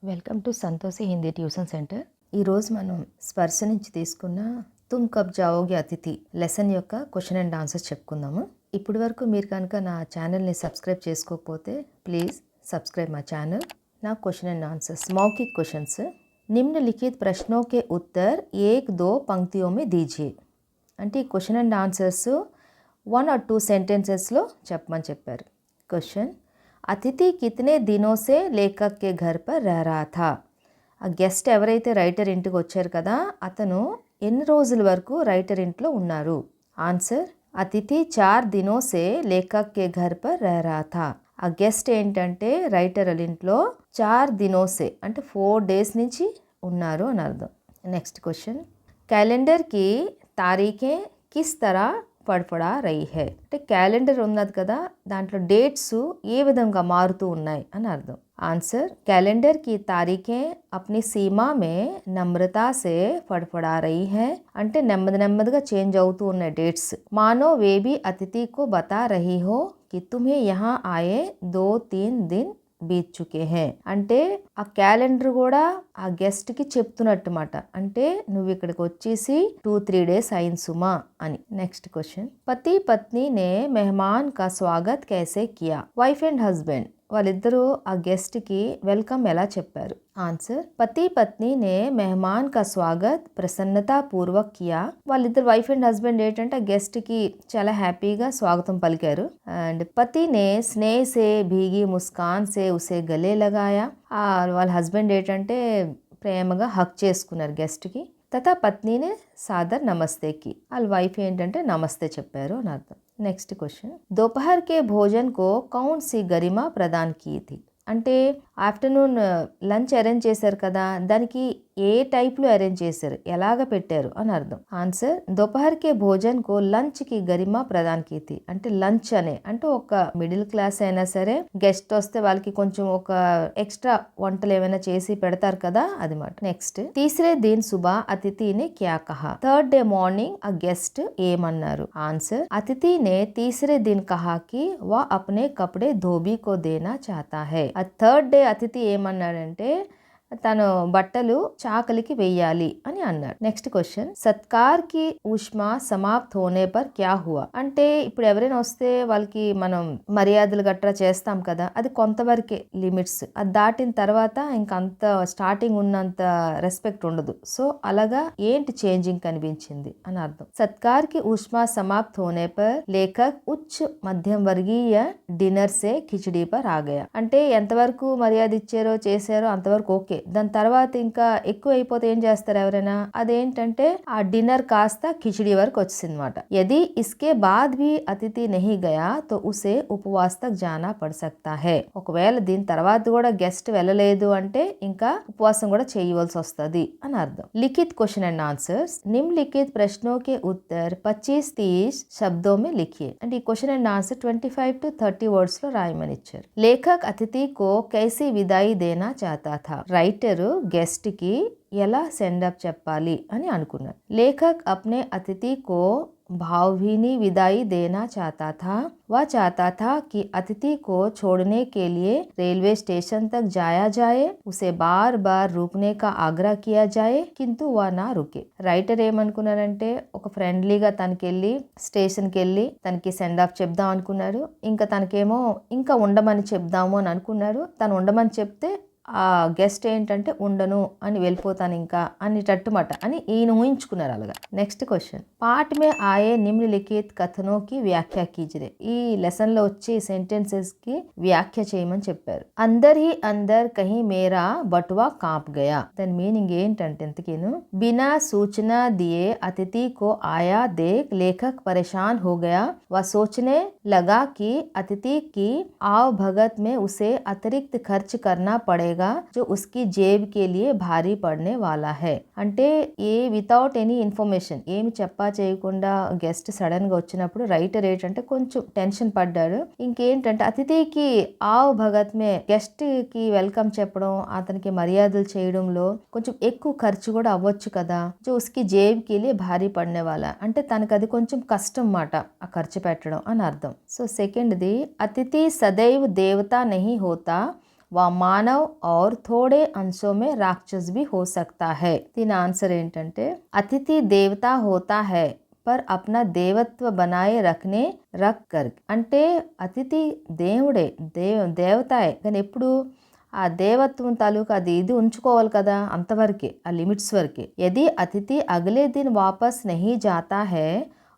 Welcome to Santoshi Hindi tuition centre. ఈరోజు మనం స్పర్శ నుంచి తీసుకున్న తుమ్ కబ్ జావోగే అతిథి లెసన్ యొక్క క్వశ్చన్ అండ్ ఆన్సర్స్ చెప్పుకుందాము. ఇప్పటి వరకు మీరు కనుక నా ఛానల్ని సబ్స్క్రైబ్ చేసుకోకపోతే ప్లీజ్ సబ్స్క్రైబ్ మై ఛానల్. నా క్వశ్చన్ అండ్ ఆన్సర్స్ మౌఖిక్ క్వశ్చన్స్. నిమ్నలిఖిत प्रश्नों के उत्तर 1-2 पंक्तियों में दीजिए. అంటే ఈ క్వశ్చన్ అండ్ ఆన్సర్స్ 1 or 2 సెంటెన్సెస్లో చెప్పమని చెప్పారు. క్వశ్చన్: అతిథి కితనే దినో సే లేఖక్ కే ఘర్ పర్ రह रहा था. ఆ గెస్ట్ ఎవరైతే రైటర్ ఇంటికి వచ్చారు కదా, అతను ఎన్ని రోజుల వరకు రైటర్ ఇంట్లో ఉన్నారు? ఆన్సర్: అతిథి 4 దినో సే లేఖక్ కే ఘర్ పర్ రह रहा था. ఆ గెస్ట్ ఏంటంటే రైటర్ వాళ్ళ ఇంట్లో 4 దినో సే అంటే 4 days నుంచి ఉన్నారు అని అర్థం. నెక్స్ట్ క్వశ్చన్: క్యాలెండర్ కి తారీఖే కిస్ తరా పడపడా రही है. అంటే క్యాలెండర్ ఉన్నది కదా, దాంట్లో డేట్స్ ఏ విధంగా మారుతూ ఉన్నాయి అని అర్థం. ఆన్సర్: कैलेंडर की तारीखें अपनी सीमा में नम्रता से फड़फड़ा रही है. అంటే నెమ్మదిగా చేంజ్ అవుతూ ఉన్నాయి డేట్స్. मानो वे भी अतिथि को बता रही हो कि तुम्हें यहाँ आए 2-3 दिन బీత్ చుకే హే. అంటే ఆ క్యాలెండర్ కూడా ఆ గెస్ట్కి చెప్తున్నట్టు మాట. అంటే నువ్వు ఇక్కడికి వచ్చేసి 2-3 days అయింది సుమా అని. నెక్స్ట్ క్వశ్చన్: పతి పత్ని నే మెహమాన్ కా స్వాగత్ కైసే కియా. వైఫ్ అండ్ హస్బెండ్ వాళ్ళిద్దరూ ఆ గెస్ట్కి వెల్కమ్ ఎలా చెప్పారు? ఆన్సర్: పతి పత్ని నే మెహమాన్ కా స్వాగత్ ప్రసన్నతా పూర్వక్ కియా. వాళ్ళిద్దరు వైఫ్ అండ్ హస్బెండ్ ఏంటంటే ఆ గెస్ట్కి చాలా హ్యాపీగా స్వాగతం పలికారు. అండ్ పతి నే స్నేహ్ సే భీగి ముస్కాన్ సే ఉసే గలే లగాయా. వాళ్ళ హస్బెండ్ ఏంటంటే ప్రేమగా హక్ చేసుకున్నారు గెస్ట్కి. తథా పత్నినే సాదర్ నమస్తేకి. వాళ్ళ వైఫ్ ఏంటంటే నమస్తే చెప్పారు అని అర్థం. నెక్స్ట్ క్వశ్చన్: दोपहर के भोजन को कौन सी गरिमा प्रदान की थी. అంటే ఆఫ్టర్నూన్ లంచ్ అరేంజ్ చేశారు కదా, దానికి ఏ టైప్లో అరేంజ్ చేశారు, ఎలాగ పెట్టారు అని అర్థం. ఆన్సర్: दोपहर के भोजन को లంచ్ కి గరిమా ప్రదాన్ की थी. అంటే లంచ్ అంటే ఒక మిడిల్ క్లాస్ అయినా సరే గెస్ట్ వస్తే వాళ్ళకి కొంచెం ఒక ఎక్స్ట్రా వంటలు ఏమైనా చేసి పెడతారు కదా, అది మాట. నెక్స్ట్: తీసరే దిన్ సుబా అతిథిని క్యా కహా. థర్డ్ డే మార్నింగ్ ఆ గెస్ట్ ఏమన్నారు? ఆన్సర్: అతిథి నే తీసరే దిన్ కహా కి వా అప్నే కపడే ధోబీ కో దేనా చాహతా హై. ఆ థర్డ్ డే అతిథి ఏమన్నాడంటే తను బట్టలు చాకలికి వెయ్యాలి అని అన్నాడు. నెక్స్ట్ క్వశ్చన్: సత్కార్ కి ఉష్మా సమాప్త్ హోనే పర్ క్యా హువా. అంటే ఇప్పుడు ఎవరైనా వస్తే వాళ్ళకి మనం మర్యాదలు గట్రా చేస్తాం కదా, అది కొంతవరకే లిమిట్స్. అది దాటిన తర్వాత ఇంకంత స్టార్టింగ్ ఉన్నంత రెస్పెక్ట్ ఉండదు. సో అలాగా ఏంటి చేంజింగ్ కనిపించింది అని అర్థం. సత్కార్ కి ఉష్మా సమాప్త్ హోనే పర్ లేఖక్ ఉచ్చ మధ్యం వర్గీయ డిన్నర్ సే ఖిచడీ పర్ ఆ గయా. అంటే ఎంతవరకు మర్యాద ఇచ్చారో చేశారో అంతవరకు ఓకే. దాని తర్వాత ఇంకా ఎక్కువ అయిపోతే ఏం చేస్తారు ఎవరైనా, అదేంటంటే ఆ డిన్నర్ కాస్త ఖిచడీ వరకు వచ్చింది అనమాట. యది ఇస్కే బాద్ భీ అతిథి నహీ గయా తో ఉసే ఉపవాస్ తక్ జానా పడ్ సక్తా హై. ఒకవేళ దీని తర్వాత కూడా గెస్ట్ వెళ్ళలేదు అంటే ఇంకా ఉపవాసం కూడా చేయవలసి వస్తుంది అని అర్థం. లిఖిత్ క్వశ్చన్ అండ్ ఆన్సర్స్. నిమ్నలిఖిत ప్రశ్నోं के उत्तर 25-30 శబ్దోं में लिखिए. అంటే ఈ క్వశ్చన్ అండ్ ఆన్సర్ 25-30 words లో రాయమని ఇచ్చారు. లేఖక్ అతిథి కో కైసీ విదాయి దేనా చాహతా థా. రైటర్ గెస్ట్ కి ఎలా సెండ్ అప్ చెప్పాలి అని అనుకున్నారు. లేఖక్ అప్నే అతిథి కో भावभीनी विदाई देना चाहता था. वह चाहता था कि अतिथि को छोड़ने के लिए रेलवे स्टेशन तक जाया जाए, उसे बार बार रुकने का आग्रह किया जाए, किंतु वह ना रुके. రైటర్ ఏమనుకున్నారంటే ఒక ఫ్రెండ్లీగా తనకెళ్ళి స్టేషన్కి వెళ్ళి తనకి సెండ్ ఆఫ్ చెప్దాం అనుకున్నారు. ఇంకా తనకేమో ఇంకా ఉండమని చెప్దాము అని అనుకున్నారు. తను ఉండమని చెప్తే ఆ గెస్ట్ ఏంటంటే ఉండను అని వెళ్ళిపోతాను ఇంకా అనేటట్టుమాట అని ఈయన ఊహించుకున్నారు అలాగా. నెక్స్ట్ క్వశ్చన్: పాఠ్ మే ఆయే నిమ్నలిఖిత్ కథనోకి వ్యాఖ్య కీజిరే. ఈ లెసన్ లో వచ్చే సెంటెన్సెస్ కి వ్యాఖ్య చేయమని చెప్పారు. అందర్ హీ అందర్ కహీ మేరా బటువా కాంప్ గయా. దాని మీనింగ్ ఏంటంటే ఇంతకీను బినా సూచన దియే అతిథి కో ఆయా దేఖ్ లేఖక్ పరేషాన్ హో గయా. వా సోచనే లగా కి అతిథి కి ఆవ్ భగత్ మే ఉసే అతిరిక్త్ ఖర్చ్ కర్నా పడేగా जो उसकी जेब के लिए भारी पड़ने वाला है. అంటే ఏ వితౌట్ ఎనీ ఇన్ఫర్మేషన్ ఏమి చెప్పా చేయకుండా గెస్ట్ సడన్ గా వచ్చినప్పుడు రైటర్ ఏంటంటే కొంచెం టెన్షన్ పడ్డాడు. ఇంకేంటంటే అతిథికి ఆవ్ భగత్ మే గెస్ట్ కి వెల్కమ్ చెప్పడం, అతనికి మర్యాదలు చేయడంలో కొంచెం ఎక్కువ ఖర్చు కూడా అవ్వచ్చు కదా. జో ఉస్కి జేబ్ కి లియే భారీ పడనే వాలా. అంటే తనకు అది కొంచెం కష్టం మాట ఆ ఖర్చు పెట్టడం అని అర్థం. సో సెకండ్ది అతిథి సదైవ్ దేవతా నహీ హోతా वह मानव और थोड़े अंशों में राक्षस भी हो सकता है। దీని ఆన్సర్ ఏంటంటే అతిథి దేవతా హోతా హై పర్ అప్నా దేవత్వ బనాయే రఖ్ కర్ అంటే అతిథి దేవుడే దేవతాయే కానీ ఎప్పుడు ఆ దేవత్వం తాలూకు అది ఇది ఉంచుకోవాలి కదా అంతవరకే ఆ లిమిట్స్ వరకే यदि अतिथि अगले दिन वापस नहीं जाता है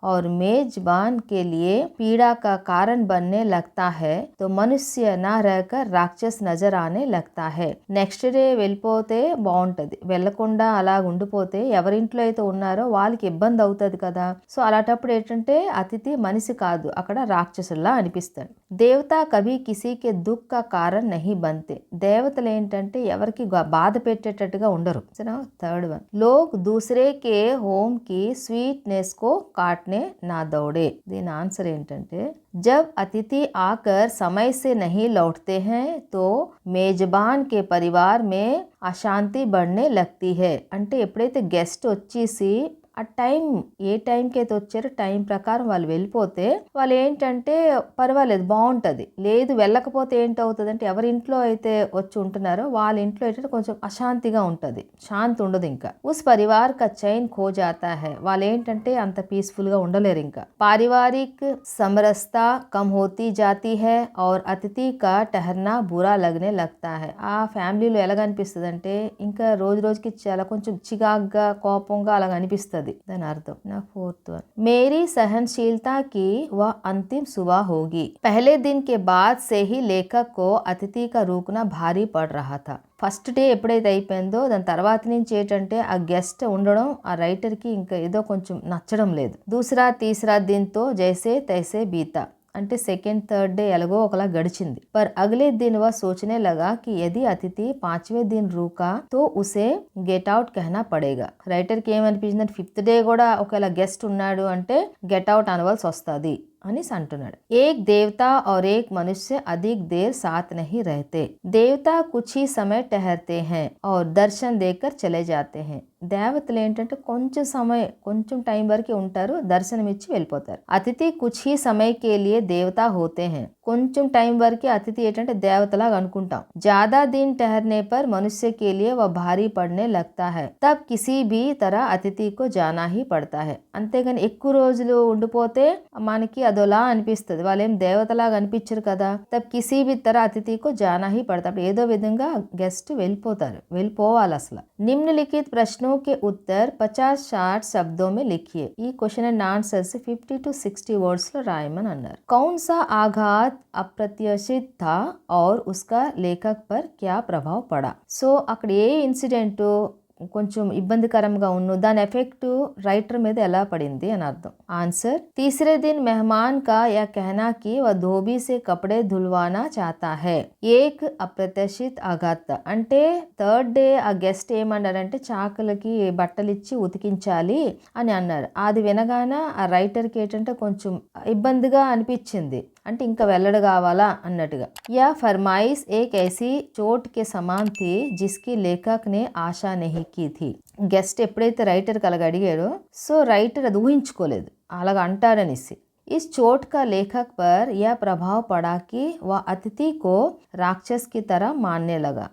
और मेजबान के लिए पीड़ा का कारण बनने लगता है तो मनुष्य ना रहकर రాక్షస్ నజర్ ఆనే లగ్తా హై నెక్స్ట్ డే వెళ్ళిపోతే బాగుంటది వెళ్ళకుండా అలా ఉండిపోతే ఎవరింట్లో అయితే ఉన్నారో వాళ్ళకి ఇబ్బంది అవుతుంది కదా సో అలాంటప్పుడు ఏంటంటే అతిథి మనిషి కాదు అక్కడ రాక్షసుల్లా అనిపిస్తాడు దేవతా కభీ కిసీకే దుఃఖ కా కారణ్ నహీ బంతే దేవతలు ఏంటంటే ఎవరికి బాధ పెట్టేటట్టుగా ఉండరు థర్డ్ వన్ లోగ్ దూసరే కే హోమ్ కి స్వీట్నెస్ కో కాట్ ने ना दौड़े దీని ఆన్సర్ ఏంటంటే जब अतिथि आकर समय से नहीं लौटते हैं तो मेजबान के परिवार में अशांति बढ़ने लगती है అంటే ఎప్పుడైతే గెస్ట్ వచ్చేసి ఆ టైం ఏ టైంకి అయితే వచ్చారో టైం ప్రకారం వాళ్ళు వెళ్ళిపోతే వాళ్ళు ఏంటంటే పర్వాలేదు బాగుంటుంది లేదు వెళ్ళకపోతే ఏంటవుతుంది అంటే ఎవరింట్లో అయితే వచ్చి ఉంటున్నారో వాళ్ళ ఇంట్లో ఏంటంటే కొంచెం అశాంతిగా ఉంటుంది శాంతి ఉండదు ఇంకా ఉస్ పరివార్ కా చైన్ ఖో జాతా హై వాళ్ళు ఏంటంటే అంత పీస్ఫుల్గా ఉండలేరు ఇంకా పారివారిక్ సమరసతా కమ్ హోతీ జాతీ హై ఔర్ అతిథి కా టహర్నా బురా లగ్నే లగ్తా హై ఆ ఫ్యామిలీలో ఎలాగ అనిపిస్తుంది అంటే ఇంకా రోజు రోజుకి చాలా కొంచెం చికాగ్గా కోపంగా అలాగ అనిపిస్తుంది దాని అర్థం నా फोर्थ वन मेरी सहनशीलता की वह अंतिम सुबह होगी पहले दिन के बाद से ही लेखक को अतिथि का रुकना भारी पड़ रहा था ఫస్ట్ డే ఎప్పుడైతే అయిపోయిందో దాని తర్వాత నుంచి ఏంటంటే ఆ గెస్ట్ ఉండడం ఆ రైటర్కి ఇంకా ఏదో కొంచెం నచ్చడం లేదు దూసరా తీసరా దిన్తో జైసే తైసే బీతా అంటే సెకండ్ థర్డ్ డే ఎలాగో ఒకలా గడిచింది పర్ అగలే దిన్ వह सोचने लगा कि यदि अतिथि 5वें दिन रुका तो उसे గెట్ అవుట్ कहना पड़ेगा రైటర్కి ఏమనిపించింది ఫిఫ్త్ డే కూడా ఒకవేళ గెస్ట్ ఉన్నాడు అంటే గెట్ అవుట్ అనవలసి వస్తుంది అని అంటున్నాడు एक देवता और एक मनुष्य अधिक देर साथ नहीं रहते देवता कुछ ही समय ठहरते हैं और दर्शन देकर चले जाते हैं దేవతలు ఏంటంటే కొంచెం టైం వరకే ఉంటారు దర్శనం ఇచ్చి వెళ్ళిపోతారు అతిథి కుచ్ హీ సమయ కే లియే దేవతా హోతే హై కొంచెం టైం వరకే అతిథి ఏంటంటే దేవతలాగా అనుకుంటాం జ్యాదా దిన్ ठहरने पर मनुष्य के लिए वह भारी पड़ने लगता है तब किसी भी तरह अतिथि को जाना ही पड़ता है అంతేగాని ఎక్కువ రోజులు ఉండిపోతే మనకి అదోలా అనిపిస్తుంది వాళ్ళేం దేవతలాగా అనిపించరు కదా తబ్ కిసీ బి తరహ అతిథికో జానా హీ పడతా అప్పుడు ఏదో విధంగా గెస్ట్ వెళ్ళిపోవాలి అసలు నిమ్నలిఖిత్ ప్రశ్నోं के उत्तर 50-60 शब्दों में लिखिए ఈ क्वेश्चन एंड आंसर से 50 to 60 वर्ड्स లో రాయమని అన్నారు कौन सा आघात अप्रत्याशित था और उसका लेखक पर क्या प्रभाव पड़ा సో అక్కడ ఏ ఇన్సిడెంట్ కొంచెం ఇబ్బందికరంగా ఉన్ను దాని ఎఫెక్ట్ రైటర్ మీద ఎలా పడింది అని అర్థం ఆన్సర్ तीसरे दिन मेहमान का यह कहना कि वह धोबी से कपड़े धुलवाना चाहता है एक अप्रत्याशित आघात అంటే థర్డ్ డే ఆ గెస్ట్ ఏమన్నారంటే చాకలకి బట్టలు ఇచ్చి ఉతికించాలి అని అన్నారు అది వినగాన ఆ రైటర్కి ఏంటంటే కొంచెం ఇబ్బందిగా అనిపించింది అంటే ఇంకా వెళ్ళడు కావాలా అన్నట్టుగా యా फरमाइश एक ऐसी चोट के समान थी जिसकी लेखक ने आशा नहीं की थी గెస్ట్ ఎప్పుడైతే రైటర్కి అలాగ అడిగాడో సో రైటర్ అది ఊహించుకోలేదు అలాగ అంటాడనేసి इस चोट का लेखक पर यह प्रभाव पड़ा कि वह अतिथि को राक्षस की तरह मानने लगा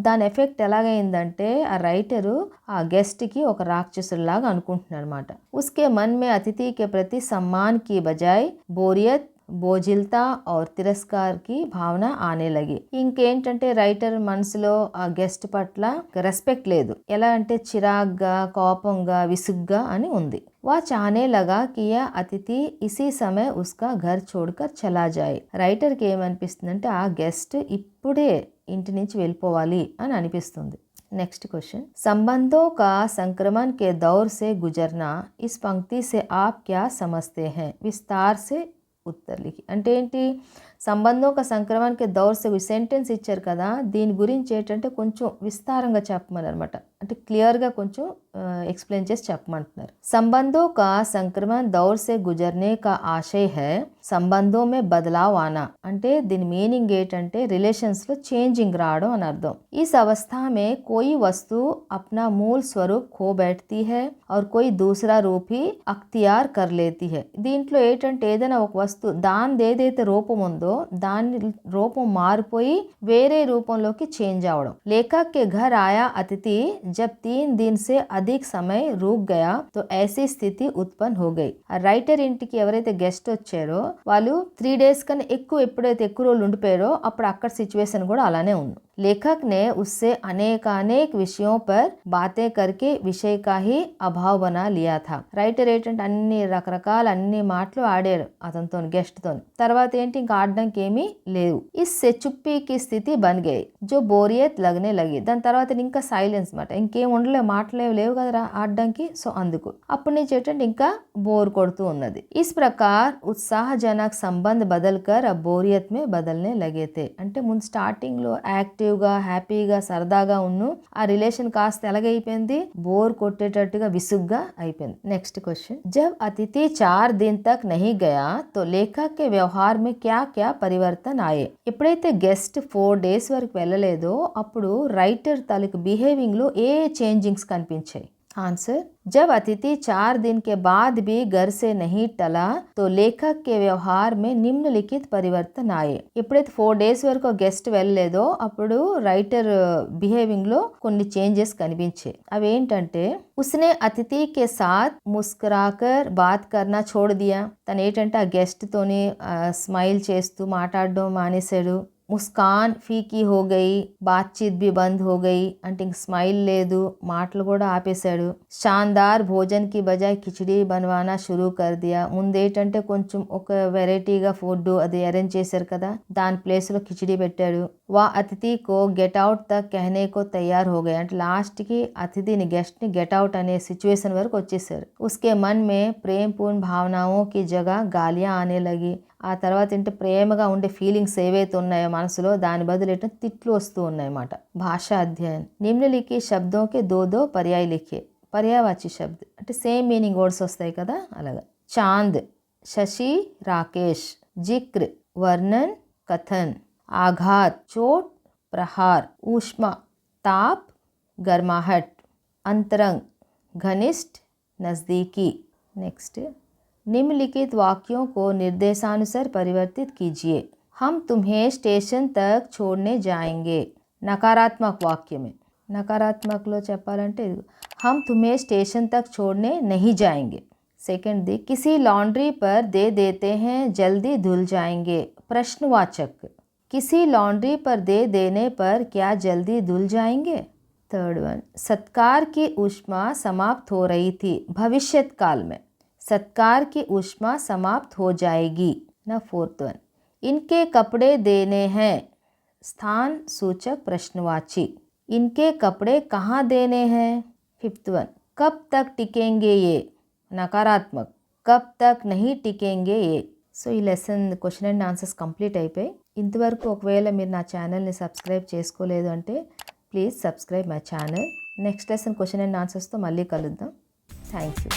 దాని ఎఫెక్ట్ ఎలాగైందంటే ఆ రైటరు ఆ గెస్ట్కి ఒక రాక్షసులాగా అనుకుంటున్నాడు అనమాట उसके मन में अतिथि के प्रति सम्मान की बजाय बोरियत బోజిల్తా ఔర్ తిరస్కార్ కి భావన ఆనే లగి ఇంకేంటంటే రైటర్ మనసులో ఆ గెస్ట్ పట్ల రెస్పెక్ట్ లేదు ఎలా అంటే చిరాగ్గా కోపంగా విసుగ్గా అని ఉంది వా చానే లగా कि यह अतिथि इसी समय उसका घर छोड़कर चला जाए రైటర్కి ఏమనిపిస్తుందంటే ఆ గెస్ట్ ఇప్పుడే ఇంటి నుంచి వెళ్ళిపోవాలి అని అనిపిస్తుంది नेक्स्ट क्वेश्चन संबंधों का संक्रमण के दौर से गुजरना इस पंक्ति से आप क्या समझते हैं विस्तार से उत्तर लिखी అంటే ఏంటి సంబంధం का संक्रमण के दौर से సెంటెన్స్ ఇచ్చారు కదా దీని గురించి ఏంటంటే కొంచెం విస్తారంగా చెప్పమని అనమాట అంటే క్లియర్గా కొంచెం ఎక్స్ప్లెయిన్ చేసి చెప్పమంటున్నారు संबंधों का संक्रमण दौर से गुजरने का आशय है సంబంధం మే బదలావ్ ఆనా అంటే దీని మీనింగ్ ఏంటంటే రిలేషన్స్లో చేంజింగ్ రావడం అని అర్థం. इस अवस्था में कोई वस्तु अपना मूल स्वरूप खो बैठती है और कोई दूसरा रूप ही अख्तियार कर लेती है. దీంట్లో ఏంటంటే ఏదైనా ఒక వస్తువు దాని ఏదైతే రూపం ఉందో దాని రూపం మారిపోయి వేరే రూపంలోకి చేంజ్ అవడం. लेखक के घर आया अतिथि जब 3 दिन से अधिक समय रुक गया तो ऐसी स्थिति उत्पन्न हो गई. ఆ రైటర్ ఇంటికి ఎవరైతే గెస్ట్ వచ్చారో వాళ్ళు 3 days కన్నా ఎప్పుడైతే ఎక్కువ రోజులు ఉండిపోయారో అప్పుడు అక్కడ సిచ్యువేషన్ కూడా అలానే ఉంది. लेखक ने उससे अनेक विषयों पर बातें करके विषय का ही अभाव बना लिया था. రైటర్ ఏంటంటే అన్ని రకరకాల అన్ని మాటలు ఆడారు అతనితో గెస్ట్ తో. తర్వాత ఏంటి ఇంకా ఆడడానికి ఏమీ లేవు. इससे चुप्पी की स्थिति बन गई जो बोरियत लगने लगी. దాని తర్వాత ఇంకా సైలెన్స్ మాట ఇంకేం ఉండలే మాటలు లేవు కదా ఆడడానికి. సో అందుకు అప్పటి నుంచి ఏంటంటే ఇంకా బోర్ కొడుతూ ఉన్నది. इस प्रकार उत्साहजनक संबंध बदलकर अब बोरियत में बदलने लगे थे. అంటే ముందు స్టార్టింగ్ లో యాక్టివ్గా హ్యాపీగా సరదాగా ఉన్ను ఆ రిలేషన్ కాస్త ఎలాగైపోయింది బోర్ కొట్టేటట్టుగా విసుగ్గా అయిపోయింది. నెక్స్ట్ క్వశ్చన్ जब अतिथि 4 दिन तक नहीं गया तो लेखक के व्यवहार में क्या क्या परिवर्तन आए. ఎప్పుడైతే గెస్ట్ 4 days వరకు వెళ్ళలేదో అప్పుడు రైటర్ తాలూకు బిహేవింగ్ లో ఏ చేంజింగ్స్ కనిపించాయి. आंसर जब अतिथि 4 दिन के बाद भी घर से नहीं टला तो लेखक के व्यवहार में निम्नलिखित परिवर्तन आए. ఎప్పుడైతే 4 days వరకు గెస్ట్ వెళ్ళలేదో అప్పుడు రైటర్ బిహేవింగ్ లో కొన్ని చేంజెస్ కనిపించాయి. అవి ఏంటంటే उसने अतिथि के साथ मुस्कुराकर बात करना छोड़ दिया. తను ఏంటంటే ఆ గెస్ట్ తోని స్మైల్ చేస్తూ మాట్లాడడం మానేశాడు. ముస్కాన్ ఫీకీ హో గయి బాత్చీత్ బి బంద్ హో గయి అంటే ఇంక స్మైల్ లేదు మాటలు కూడా ఆపేశాడు. షాందార్ భోజన్ కి బజాయ్ కిచడీ బన్వానా షురూ కర్ దియా. ముందేంటంటే కొంచెం ఒక వెరైటీగా ఫుడ్ అది అరేంజ్ చేశారు కదా దాని ప్లేస్ లో కిచడీ పెట్టాడు. వా అతిథి కో గెట్ అవుట్ తక్ कहने को तैयार हो गए అంటే లాస్ట్ కి అతిథిని గెస్ట్ ని గెట్ అవుట్ అనే సిచ్యువేషన్ వరకు వచ్చేసారు. उसके मन में प्रेम पूर्ण भावनाओं की जगह गालियां आने लगी. ఆ తర్వాత ఏంటి ప్రేమగా ఉండే ఫీలింగ్స్ ఏవైతే ఉన్నాయో మనసులో దాని బదులు ఏంటంటే తిట్లు వస్తూ ఉన్నాయన్నమాట. భాషా అధ్యయన్ నిమ్నలిఖిత శబ్దోకే దో పర్యాయ లిఖే. పర్యాయవాచి శబ్ద అంటే సేమ్ మీనింగ్ వర్డ్స్ వస్తాయి కదా అలాగా. చాంద్ శశి రాకేష్ జిక్ర్ వర్ణన్ కథన్ ఆఘాత్ చోట్ ప్రహార్ ఊష్మా ताप गर्माहट अंतरंग घनिष्ठ नज़दीकी. नेक्स्ट निम्नलिखित वाक्यों को निर्देशानुसार परिवर्तित कीजिए. हम तुम्हें स्टेशन तक छोड़ने जाएंगे. नकारात्मक वाक्य में नकारात्मकलो చెప్పాలంటే हम तुम्हें स्टेशन तक छोड़ने नहीं जाएंगे. सेकंड दी किसी लॉन्ड्री पर दे देते हैं जल्दी धुल जाएंगे. प्रश्नवाचक किसी लॉन्ड्री पर दे देने पर क्या जल्दी धुल जाएंगे. थर्ड वन सत्कार की ऊष्मा समाप्त हो रही थी भविष्यत काल में. सत्कार की ऊष्मा समाप्त हो जाएगी. ना फोर्थ वन इनके कपड़े देने हैं स्थान सूचक प्रश्नवाची. इनके कपड़े कहाँ देने हैं. फिफ्थ वन कब तक टिकेंगे ये नकारात्मक. कब तक नहीं टिकेंगे ये. సో ఈ lesson question and answers complete అయిపోయి. ఇంతవరకు ఒకవేళ మీరు నా ఛానల్ని సబ్స్క్రైబ్ చేసుకోలేదు అంటే please subscribe my channel. Next lesson question and ఆన్సర్స్తో మళ్ళీ కలుద్దాం. Thank you.